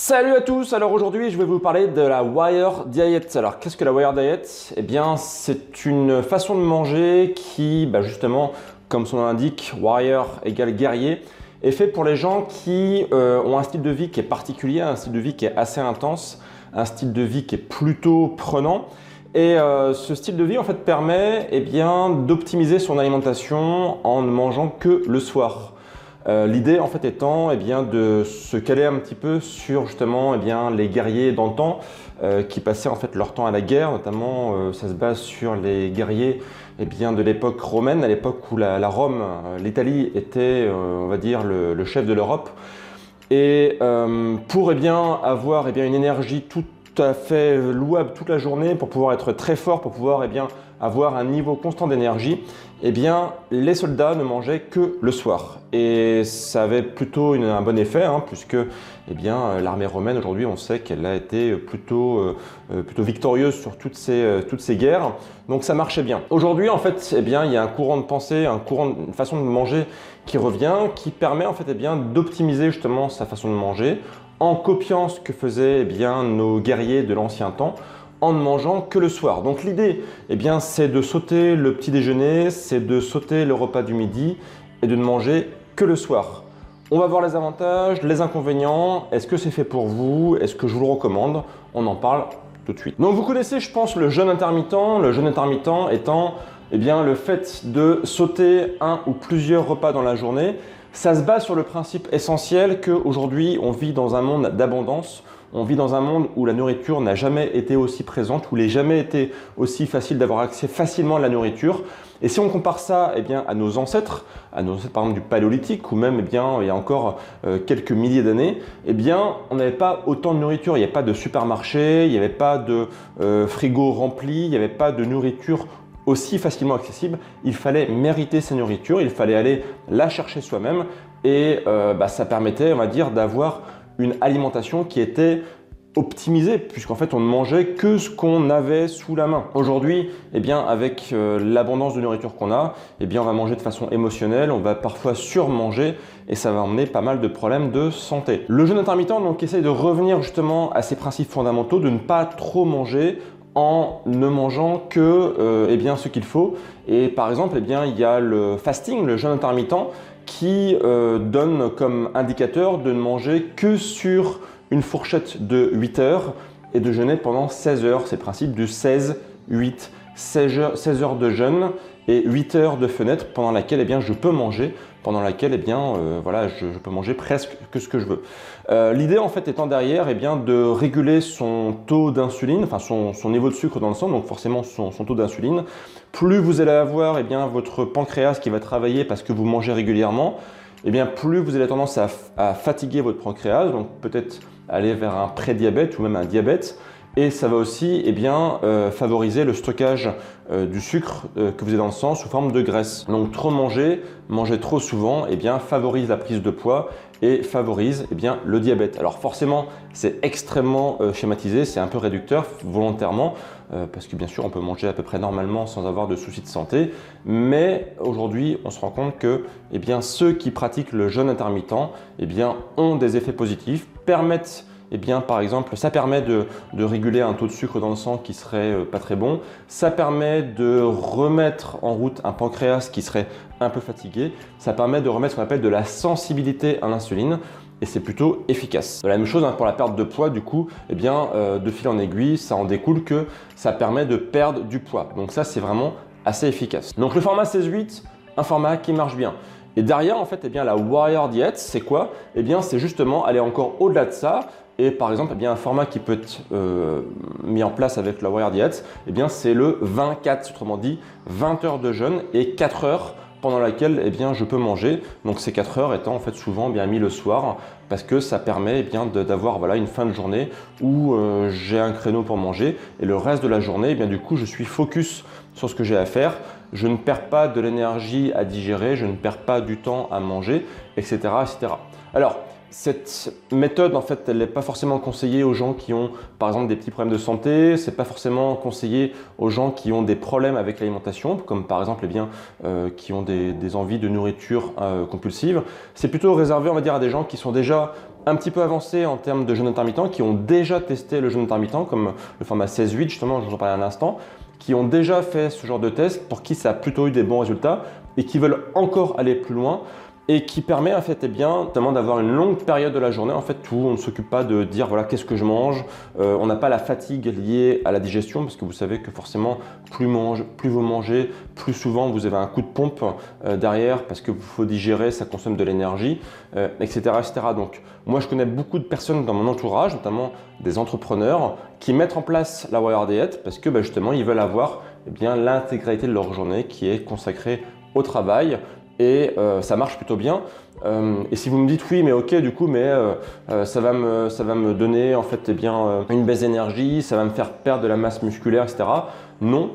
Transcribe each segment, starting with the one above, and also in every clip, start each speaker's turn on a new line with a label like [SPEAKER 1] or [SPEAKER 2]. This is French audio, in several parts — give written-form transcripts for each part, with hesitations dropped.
[SPEAKER 1] Salut à tous, alors aujourd'hui je vais vous parler de la Warrior Diet. Alors qu'est-ce que la Warrior Diet? Eh bien c'est une façon de manger qui, justement, comme son nom l'indique, Warrior égale guerrier, est fait pour les gens qui ont un style de vie qui est particulier, un style de vie qui est assez intense, un style de vie qui est plutôt prenant. Et ce style de vie en fait permet d'optimiser son alimentation en ne mangeant que le soir. L'idée en fait étant de se caler un petit peu sur justement les guerriers d'antan qui passaient en fait leur temps à la guerre, notamment ça se base sur les guerriers de l'époque romaine, à l'époque où la Rome, l'Italie était on va dire le chef de l'Europe. Et pour avoir une énergie tout à fait louable toute la journée, pour pouvoir être très fort, pour pouvoir avoir un niveau constant d'énergie, les soldats ne mangeaient que le soir. Et ça avait plutôt un bon effet, puisque l'armée romaine aujourd'hui, on sait qu'elle a été plutôt victorieuse sur toutes ces guerres. Donc ça marchait bien. Aujourd'hui, en fait, il y a un courant de pensée, une façon de manger qui revient, qui permet en fait d'optimiser justement sa façon de manger en copiant ce que faisaient nos guerriers de l'ancien temps, en ne mangeant que le soir. Donc l'idée, c'est de sauter le petit déjeuner, c'est de sauter le repas du midi et de ne manger que le soir. On va voir les avantages, les inconvénients. Est-ce que c'est fait pour vous? Est-ce que je vous le recommande? On en parle tout de suite. Donc vous connaissez, je pense, le jeûne intermittent. Le jeûne intermittent étant le fait de sauter un ou plusieurs repas dans la journée. Ça se base sur le principe essentiel qu'aujourd'hui, on vit dans un monde d'abondance. On vit dans un monde où la nourriture n'a jamais été aussi présente, où il n'a jamais été aussi facile d'avoir accès facilement à la nourriture. Et si on compare ça à nos ancêtres par exemple du paléolithique, ou même il y a encore quelques milliers d'années, on n'avait pas autant de nourriture, il n'y avait pas de supermarché, il n'y avait pas de frigo rempli, il n'y avait pas de nourriture aussi facilement accessible. Il fallait mériter sa nourriture, il fallait aller la chercher soi-même et ça permettait, on va dire, d'avoir une alimentation qui était optimisée, puisqu'en fait on ne mangeait que ce qu'on avait sous la main. Aujourd'hui, avec l'abondance de nourriture qu'on a, on va manger de façon émotionnelle, on va parfois surmanger et ça va emmener pas mal de problèmes de santé. Le jeûne intermittent donc essaye de revenir justement à ces principes fondamentaux, de ne pas trop manger en ne mangeant que ce qu'il faut. Et par exemple, il y a le fasting, le jeûne intermittent, qui donne comme indicateur de ne manger que sur une fourchette de 8 heures et de jeûner pendant 16 heures. C'est le principe du 16-8, 16 heures de jeûne et 8 heures de fenêtre pendant laquelle je peux manger, pendant laquelle je peux manger presque que ce que je veux. L'idée en fait étant derrière de réguler son taux d'insuline, enfin son niveau de sucre dans le sang, donc forcément son taux d'insuline. Plus vous allez avoir votre pancréas qui va travailler parce que vous mangez régulièrement, plus vous avez tendance à fatiguer votre pancréas, donc peut-être aller vers un prédiabète ou même un diabète. Et ça va aussi favoriser le stockage du sucre que vous avez dans le sang sous forme de graisse. Donc trop manger trop souvent favorise la prise de poids et favorise le diabète. Alors forcément c'est extrêmement schématisé, c'est un peu réducteur volontairement parce que bien sûr on peut manger à peu près normalement sans avoir de soucis de santé, mais aujourd'hui on se rend compte que ceux qui pratiquent le jeûne intermittent ont des effets positifs, permettent par exemple, ça permet de réguler un taux de sucre dans le sang qui serait pas très bon. Ça permet de remettre en route un pancréas qui serait un peu fatigué. Ça permet de remettre ce qu'on appelle de la sensibilité à l'insuline et c'est plutôt efficace. La même chose pour la perte de poids, du coup, de fil en aiguille, ça en découle que ça permet de perdre du poids. Donc ça, c'est vraiment assez efficace. Donc le format 16-8, un format qui marche bien. Et derrière, en fait, la Warrior Diet, c'est quoi? C'est justement aller encore au-delà de ça. Et par exemple, un format qui peut être mis en place avec la Warrior Diet, c'est le 20-4, autrement dit 20 heures de jeûne et 4 heures pendant laquelle je peux manger. Donc ces 4 heures étant en fait souvent mis le soir parce que ça permet d'avoir une fin de journée où j'ai un créneau pour manger et le reste de la journée, du coup, je suis focus sur ce que j'ai à faire. Je ne perds pas de l'énergie à digérer, je ne perds pas du temps à manger, etc., etc. Alors, Cette méthode, en fait, elle n'est pas forcément conseillée aux gens qui ont, par exemple, des petits problèmes de santé. C'est pas forcément conseillé aux gens qui ont des problèmes avec l'alimentation, comme par exemple, qui ont des envies de nourriture compulsive. C'est plutôt réservé, on va dire, à des gens qui sont déjà un petit peu avancés en termes de jeûne intermittent, qui ont déjà testé le jeûne intermittent, comme le format 16-8, justement, je vous en parlais à l'instant, qui ont déjà fait ce genre de test, pour qui ça a plutôt eu des bons résultats et qui veulent encore aller plus loin. Et qui permet en fait, notamment d'avoir une longue période de la journée en fait, où on ne s'occupe pas de dire voilà qu'est-ce que je mange, on n'a pas la fatigue liée à la digestion parce que vous savez que forcément plus vous mangez, plus souvent vous avez un coup de pompe derrière parce que faut digérer, ça consomme de l'énergie, etc., etc. Donc moi je connais beaucoup de personnes dans mon entourage, notamment des entrepreneurs, qui mettent en place la Warrior Diet parce que justement ils veulent avoir l'intégralité de leur journée qui est consacrée au travail. Et ça marche plutôt bien. Et si vous me dites oui, mais ok, du coup, mais ça va me donner en fait une baisse d'énergie, ça va me faire perdre de la masse musculaire, etc. Non,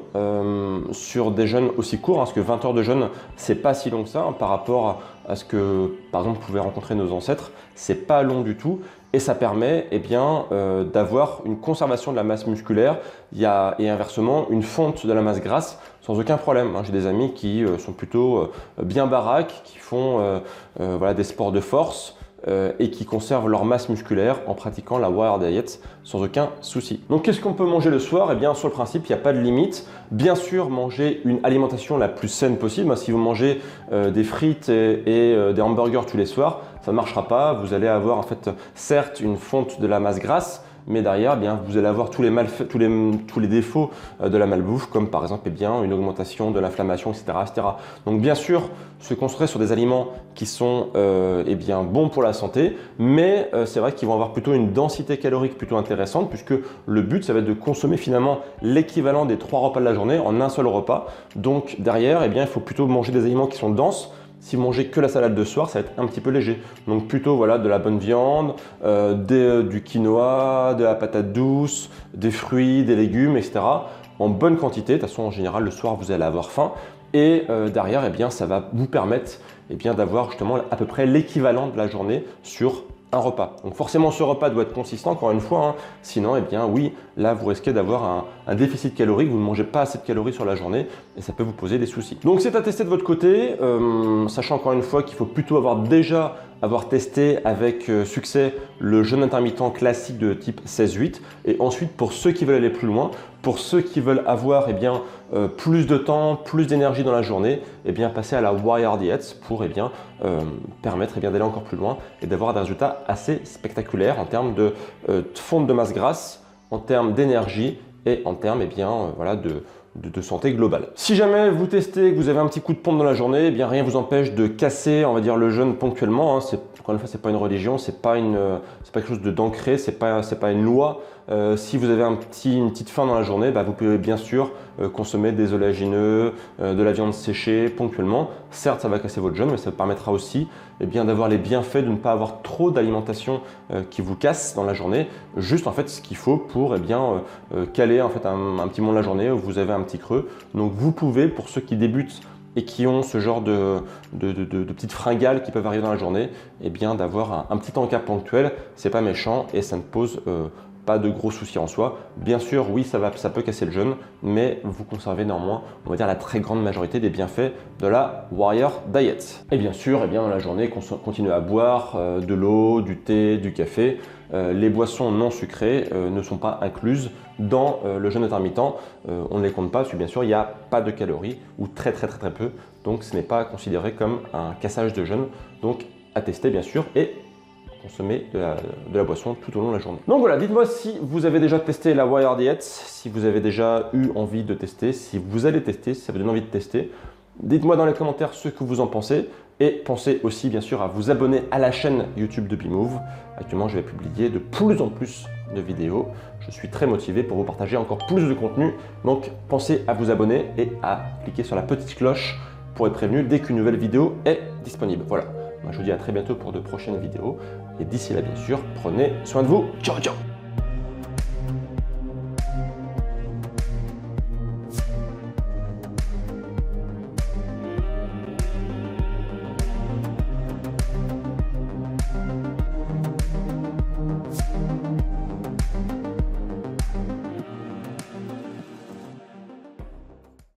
[SPEAKER 1] sur des jeûnes aussi courts, parce que 20 heures de jeûne, c'est pas si long que ça par rapport à ce que, par exemple, vous pouvez rencontrer nos ancêtres. C'est pas long du tout. Et ça permet d'avoir une conservation de la masse musculaire et inversement une fonte de la masse grasse sans aucun problème. J'ai des amis qui sont plutôt bien baraques, qui font des sports de force et qui conservent leur masse musculaire en pratiquant la Warrior Diet sans aucun souci. Donc qu'est-ce qu'on peut manger le soir? Eh bien sur le principe, il n'y a pas de limite. Bien sûr, manger une alimentation la plus saine possible. Si vous mangez des frites et des hamburgers tous les soirs, ça ne marchera pas. Vous allez avoir en fait certes une fonte de la masse grasse, mais derrière, vous allez avoir tous les défauts de la malbouffe, comme par exemple une augmentation de l'inflammation, etc., etc. Donc bien sûr, se concentrer sur des aliments qui sont bons pour la santé, mais c'est vrai qu'ils vont avoir plutôt une densité calorique plutôt intéressante, puisque le but, ça va être de consommer finalement l'équivalent des 3 repas de la journée en un seul repas. Donc derrière, il faut plutôt manger des aliments qui sont denses. Si vous mangez que la salade de soir, ça va être un petit peu léger. Donc plutôt de la bonne viande, du quinoa, de la patate douce, des fruits, des légumes, etc. en bonne quantité. De toute façon, en général, le soir, vous allez avoir faim. Et derrière, ça va vous permettre d'avoir justement à peu près l'équivalent de la journée sur un repas. Donc forcément, ce repas doit être consistant, encore une fois. Sinon, oui, là, vous risquez d'avoir un déficit calorique. Vous ne mangez pas assez de calories sur la journée et ça peut vous poser des soucis. Donc, c'est à tester de votre côté, sachant encore une fois qu'il faut plutôt avoir testé avec succès le jeûne intermittent classique de type 16-8. Et ensuite, pour ceux qui veulent aller plus loin, pour ceux qui veulent avoir plus de temps, plus d'énergie dans la journée, passer à la Warrior Diet pour permettre d'aller encore plus loin et d'avoir des résultats assez spectaculaires en termes de fonte de masse grasse, en termes d'énergie et en termes de santé globale. Si jamais vous testez, que vous avez un petit coup de pompe dans la journée, rien ne vous empêche de casser, le jeûne ponctuellement. Encore une fois, c'est pas une religion, c'est pas quelque chose d'ancré, c'est pas une loi. Si vous avez une petite faim dans la journée, vous pouvez bien sûr consommer des oléagineux, de la viande séchée ponctuellement. Certes, ça va casser votre jeûne, mais ça vous permettra aussi d'avoir les bienfaits de ne pas avoir trop d'alimentation qui vous casse dans la journée. Juste ce qu'il faut pour caler un petit moment de la journée où vous avez un petit creux. Donc vous pouvez, pour ceux qui débutent et qui ont ce genre de petites fringales qui peuvent arriver dans la journée, d'avoir un petit encas ponctuel, c'est pas méchant et ça ne pose pas de gros soucis en soi. Bien sûr, oui, ça peut casser le jeûne, mais vous conservez néanmoins, on va dire, la très grande majorité des bienfaits de la Warrior Diet. Et bien sûr, dans la journée, continuez à boire de l'eau, du thé, du café. Les boissons non sucrées ne sont pas incluses dans le jeûne intermittent. On ne les compte pas, parce que bien sûr, il n'y a pas de calories ou très peu. Donc, ce n'est pas considéré comme un cassage de jeûne. Donc, à tester, bien sûr, et consommer de la boisson tout au long de la journée. Donc voilà, dites-moi si vous avez déjà testé la Warrior Diet, si vous avez déjà eu envie de tester, si vous allez tester, si ça vous donne envie de tester. Dites-moi dans les commentaires ce que vous en pensez et pensez aussi bien sûr à vous abonner à la chaîne YouTube de Bmove. Actuellement, je vais publier de plus en plus de vidéos. Je suis très motivé pour vous partager encore plus de contenu. Donc pensez à vous abonner et à cliquer sur la petite cloche pour être prévenu dès qu'une nouvelle vidéo est disponible. Voilà. Moi, je vous dis à très bientôt pour de prochaines vidéos. Et d'ici là, bien sûr, prenez soin de vous. Ciao, ciao!